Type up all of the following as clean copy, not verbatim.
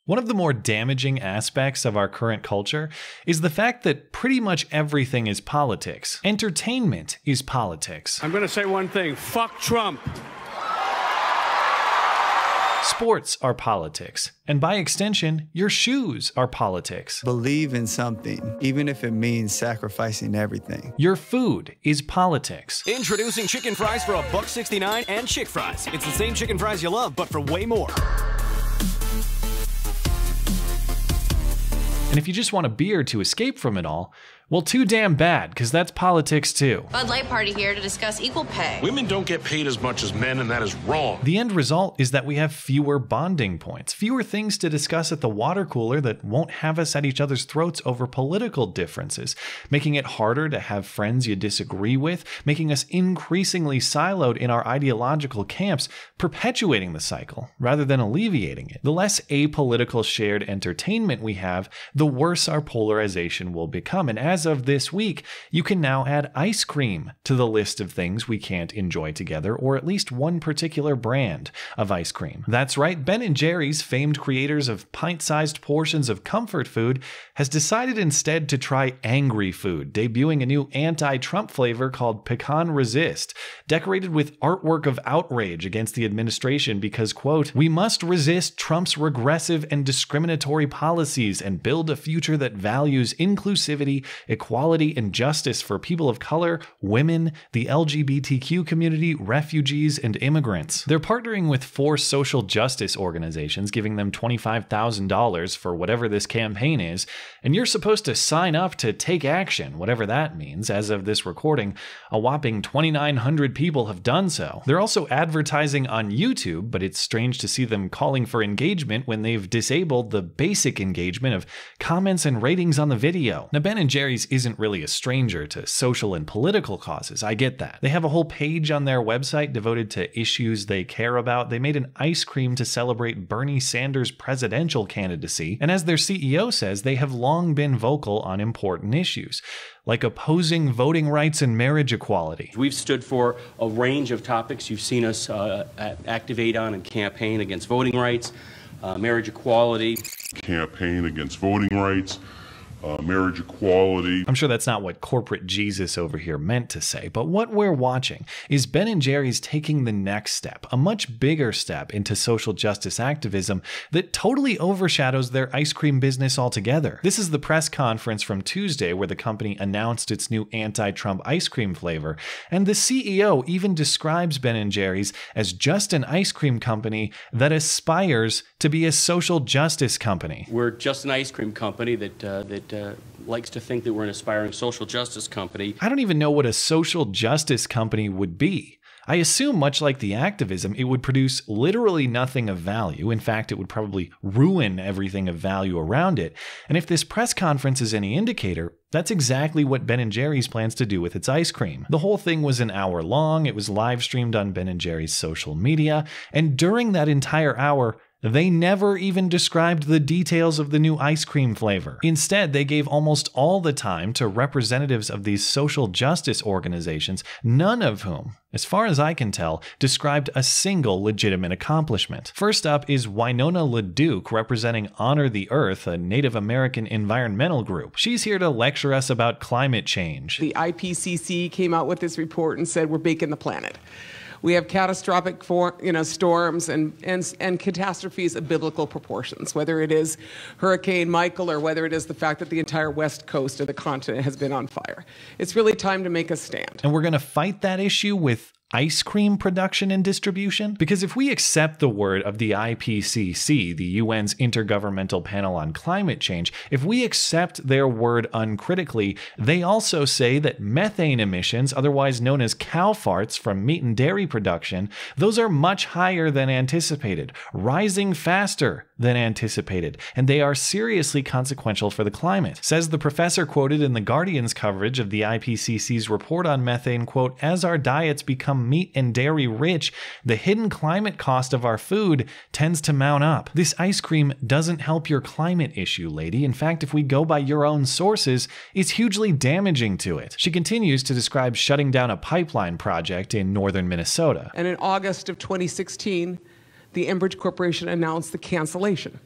One of the more damaging aspects of our current culture is the fact that pretty much everything is politics. Entertainment is politics. I'm gonna say one thing, fuck Trump. Sports are politics, and by extension, your shoes are politics. Believe in something, even if it means sacrificing everything. Your food is politics. Introducing chicken fries for $1.69 and chick fries. It's the same chicken fries you love, but for way more. And if you just want a beer to escape from it all, well, too damn bad, because that's politics too. Bud Light Party here to discuss equal pay. Women don't get paid as much as men, and that is wrong. The end result is that we have fewer bonding points, fewer things to discuss at the water cooler that won't have us at each other's throats over political differences, making it harder to have friends you disagree with, making us increasingly siloed in our ideological camps, perpetuating the cycle rather than alleviating it. The less apolitical shared entertainment we have, the worse our polarization will become. And as of this week, you can now add ice cream to the list of things we can't enjoy together, or at least one particular brand of ice cream. That's right, Ben & Jerry's, famed creators of pint-sized portions of comfort food, has decided instead to try angry food, debuting a new anti-Trump flavor called Pecan Resist, decorated with artwork of outrage against the administration because, quote, "We must resist Trump's regressive and discriminatory policies and build a future that values inclusivity, equality, and justice for people of color, women, the LGBTQ community, refugees, and immigrants." They're partnering with 4 social justice organizations, giving them $25,000 for whatever this campaign is, and you're supposed to sign up to take action, whatever that means. As of this recording, a whopping 2,900 people have done so. They're also advertising on YouTube, but it's strange to see them calling for engagement when they've disabled the basic engagement of comments and ratings on the video. Now, Ben & Jerry's isn't really a stranger to social and political causes, I get that. They have a whole page on their website devoted to issues they care about. They made an ice cream to celebrate Bernie Sanders' presidential candidacy, and as their CEO says, they have long been vocal on important issues, like opposing voting rights and marriage equality. We've stood for a range of topics. You've seen us activate on and campaign against voting rights, marriage equality. Campaign against voting rights, marriage equality. I'm sure that's not what corporate Jesus over here meant to say, but what we're watching is Ben & Jerry's taking the next step, a much bigger step into social justice activism that totally overshadows their ice cream business altogether. This is the press conference from Tuesday where the company announced its new anti-Trump ice cream flavor, and the CEO even describes Ben & Jerry's as just an ice cream company that aspires to be a social justice company. We're just an ice cream company that likes to think that we're an aspiring social justice company. I don't even know what a social justice company would be. I assume, much like the activism, it would produce literally nothing of value. In fact, it would probably ruin everything of value around it. And if this press conference is any indicator, that's exactly what Ben & Jerry's plans to do with its ice cream. The whole thing was an hour long. It was live streamed on Ben & Jerry's social media. And during that entire hour, they never even described the details of the new ice cream flavor. Instead, they gave almost all the time to representatives of these social justice organizations, none of whom, as far as I can tell, described a single legitimate accomplishment. First up is Winona Laduke, representing Honor the Earth, a Native American environmental group. She's here to lecture us about climate change. The IPCC came out with this report and said we're baking the planet. We have catastrophic storms and catastrophes of biblical proportions, whether it is Hurricane Michael or whether it is the fact that the entire west coast of the continent has been on fire. It's really time to make a stand. And we're going to fight that issue with ice cream production and distribution? Because if we accept the word of the IPCC, the UN's Intergovernmental Panel on Climate Change, if we accept their word uncritically, they also say that methane emissions, otherwise known as cow farts from meat and dairy production, those are much higher than anticipated, rising faster than anticipated, and they are seriously consequential for the climate. Says the professor quoted in The Guardian's coverage of the IPCC's report on methane, quote, "As our diets become meat and dairy rich, the hidden climate cost of our food tends to mount up. This ice cream doesn't help your climate issue, lady. In fact, if we go by your own sources, it's hugely damaging to it." She continues to describe shutting down a pipeline project in northern Minnesota. And in August of 2016, the Enbridge Corporation announced the cancellation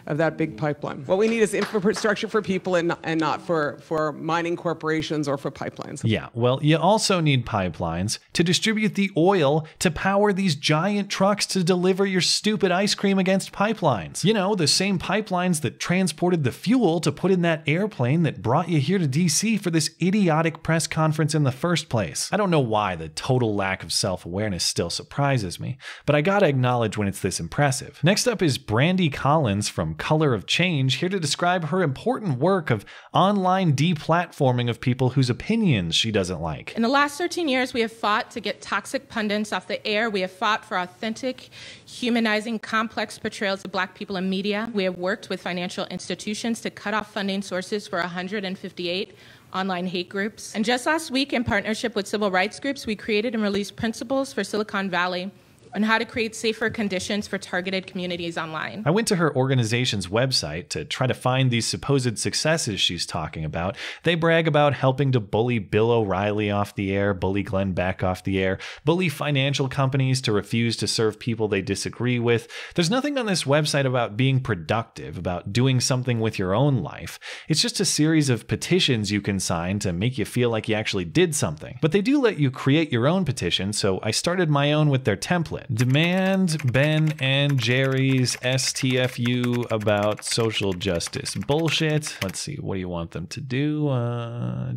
that big pipeline. What we need is infrastructure for people and not for mining corporations or for pipelines. Yeah, well, you also need pipelines to distribute the oil to power these giant trucks to deliver your stupid ice cream against pipelines. You know, the same pipelines that transported the fuel to put in that airplane that brought you here to DC for this idiotic press conference in the first place. I don't know why the total lack of self-awareness still surprises me, but I gotta acknowledge when it's this impressive. Next up is Brandy Collins from Color of Change, here to describe her important work of online deplatforming of people whose opinions she doesn't like. In the last 13 years, we have fought to get toxic pundits off the air. We have fought for authentic, humanizing, complex portrayals of Black people in media. We have worked with financial institutions to cut off funding sources for 158 online hate groups. And just last week, in partnership with civil rights groups, we created and released principles for Silicon Valley on how to create safer conditions for targeted communities online. I went to her organization's website to try to find these supposed successes she's talking about. They brag about helping to bully Bill O'Reilly off the air, bully Glenn Beck off the air, bully financial companies to refuse to serve people they disagree with. There's nothing on this website about being productive, about doing something with your own life. It's just a series of petitions you can sign to make you feel like you actually did something. But they do let you create your own petition, so I started my own with their template. Demand Ben and Jerry's STFU about social justice. Bullshit. Let's see, what do you want them to do?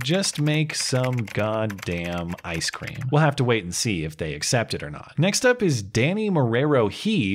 Just make some goddamn ice cream. We'll have to wait and see if they accept it or not. Next up is Danny Marrero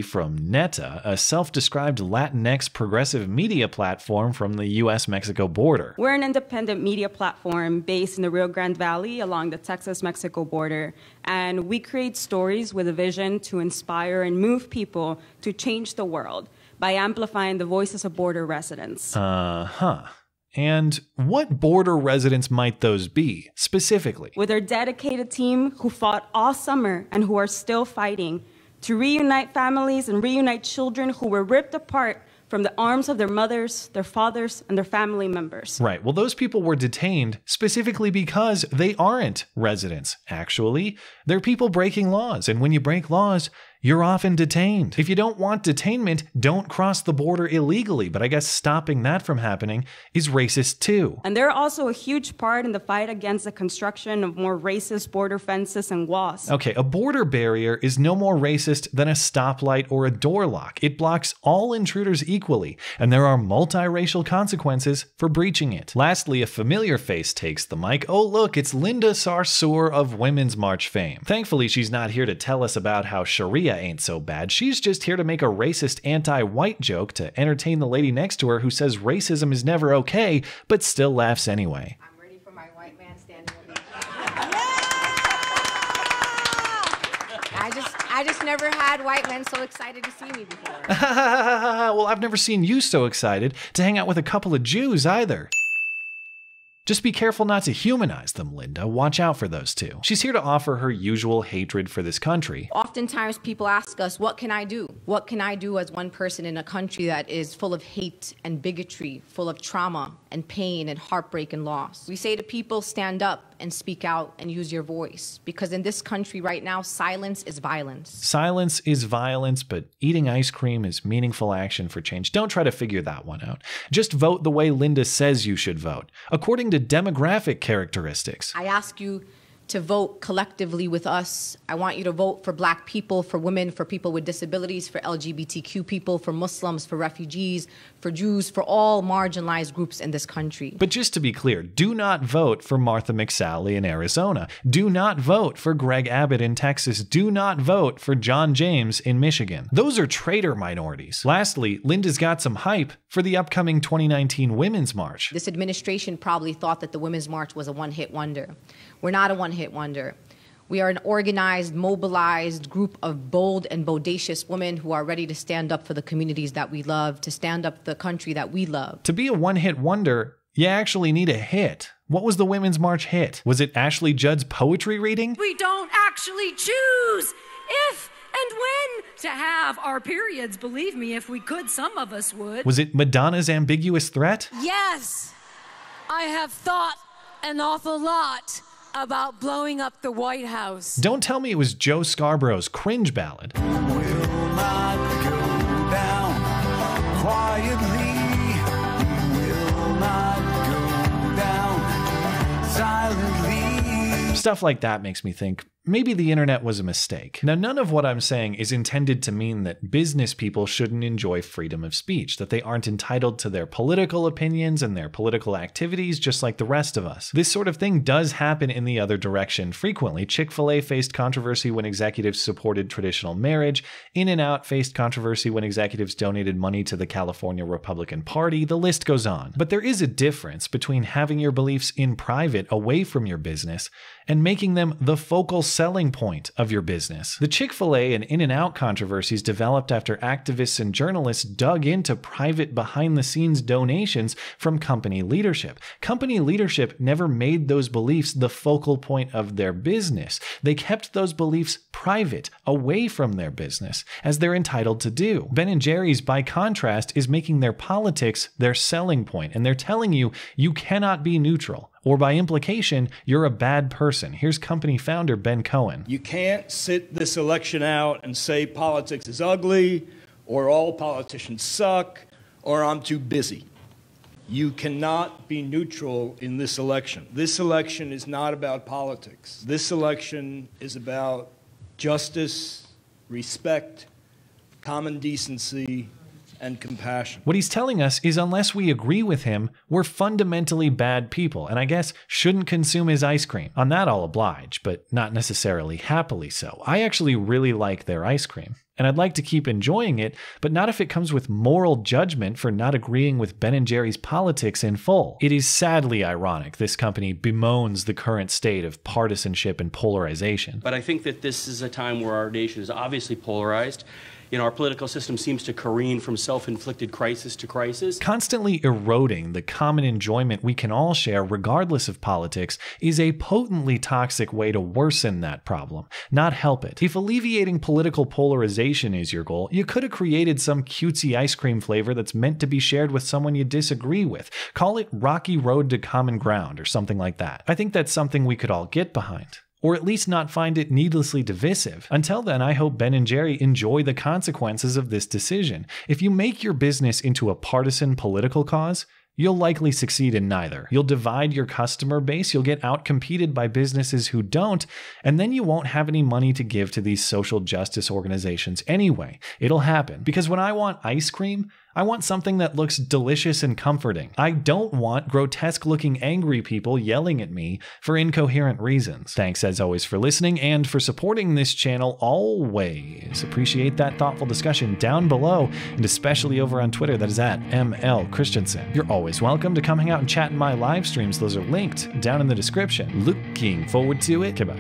from Neta, a self-described Latinx progressive media platform from the US-Mexico border. We're an independent media platform based in the Rio Grande Valley along the Texas-Mexico border, and we create stories with a vision to inspire and move people to change the world by amplifying the voices of border residents. And what border residents might those be, specifically? With our dedicated team who fought all summer and who are still fighting to reunite families and reunite children who were ripped apart from the arms of their mothers, their fathers, and their family members. Right, well, those people were detained specifically because they aren't residents. Actually, they're people breaking laws, and when you break laws, you're often detained. If you don't want detainment, don't cross the border illegally, but I guess stopping that from happening is racist too. And they're also a huge part in the fight against the construction of more racist border fences and walls. Okay, a border barrier is no more racist than a stoplight or a door lock. It blocks all intruders equally, and there are multiracial consequences for breaching it. Lastly, a familiar face takes the mic. Oh look, it's Linda Sarsour of Women's March fame. Thankfully, she's not here to tell us about how Sharia ain't so bad. She's just here to make a racist anti-white joke to entertain the lady next to her who says racism is never okay, but still laughs anyway. I'm ready for my white man standing with me. I just never had white men so excited to see me before. Well, I've never seen you so excited to hang out with a couple of Jews either. Just be careful not to humanize them, Linda. Watch out for those two. She's here to offer her usual hatred for this country. Oftentimes people ask us, what can I do? What can I do as one person in a country that is full of hate and bigotry, full of trauma and pain and heartbreak and loss? We say to people, stand up and speak out and use your voice. Because in this country right now, silence is violence. Silence is violence, but eating ice cream is meaningful action for change. Don't try to figure that one out. Just vote the way Linda says you should vote, according to demographic characteristics. I ask you to vote collectively with us. I want you to vote for Black people, for women, for people with disabilities, for LGBTQ people, for Muslims, for refugees, for Jews, for all marginalized groups in this country. But just to be clear, do not vote for Martha McSally in Arizona. Do not vote for Greg Abbott in Texas. Do not vote for John James in Michigan. Those are traitor minorities. Lastly, Linda's got some hype for the upcoming 2019 Women's March. This administration probably thought that the Women's March was a one-hit wonder. We're not a one-hit wonder. We are an organized, mobilized group of bold and bodacious women who are ready to stand up for the communities that we love, to stand up for the country that we love. To be a one-hit wonder, you actually need a hit. What was the Women's March hit? Was it Ashley Judd's poetry reading? We don't actually choose if and when to have our periods. Believe me, if we could, some of us would. Was it Madonna's ambiguous threat? Yes, I have thought an awful lot about blowing up the White House. Don't tell me it was Joe Scarborough's cringe ballad. Will not go down quietly. Stuff like that makes me think, maybe the internet was a mistake. Now, none of what I'm saying is intended to mean that business people shouldn't enjoy freedom of speech, that they aren't entitled to their political opinions and their political activities just like the rest of us. This sort of thing does happen in the other direction frequently. Chick-fil-A faced controversy when executives supported traditional marriage. In-N-Out faced controversy when executives donated money to the California Republican Party. The list goes on. But there is a difference between having your beliefs in private away from your business and making them the focal selling point of your business. The Chick-fil-A and In-N-Out controversies developed after activists and journalists dug into private behind-the-scenes donations from company leadership. Company leadership never made those beliefs the focal point of their business. They kept those beliefs private, away from their business, as they're entitled to do. Ben & Jerry's, by contrast, is making their politics their selling point, and they're telling you, you cannot be neutral. Or by implication, you're a bad person. Here's company founder Ben Cohen. You can't sit this election out and say politics is ugly, or all politicians suck, or I'm too busy. You cannot be neutral in this election. This election is not about politics. This election is about justice, respect, common decency, and compassion. What he's telling us is unless we agree with him, we're fundamentally bad people, and I guess shouldn't consume his ice cream. On that I'll oblige, but not necessarily happily so. I actually really like their ice cream, and I'd like to keep enjoying it, but not if it comes with moral judgment for not agreeing with Ben & Jerry's politics in full. It is sadly ironic this company bemoans the current state of partisanship and polarization. But I think that this is a time where our nation is obviously polarized. You know, our political system seems to careen from self-inflicted crisis to crisis. Constantly eroding the common enjoyment we can all share regardless of politics is a potently toxic way to worsen that problem, not help it. If alleviating political polarization is your goal, you could have created some cutesy ice cream flavor that's meant to be shared with someone you disagree with. Call it Rocky Road to Common Ground or something like that. I think that's something we could all get behind. Or at least not find it needlessly divisive. Until then, I hope Ben & Jerry enjoy the consequences of this decision. If you make your business into a partisan political cause, you'll likely succeed in neither. You'll divide your customer base, you'll get outcompeted by businesses who don't, and then you won't have any money to give to these social justice organizations anyway. It'll happen. Because when I want ice cream, I want something that looks delicious and comforting. I don't want grotesque-looking angry people yelling at me for incoherent reasons. Thanks as always for listening and for supporting this channel always. Appreciate that thoughtful discussion down below, and especially over on Twitter, that is at ML Christiansen. You're always welcome to come hang out and chat in my live streams. Those are linked down in the description. Looking forward to it. Goodbye.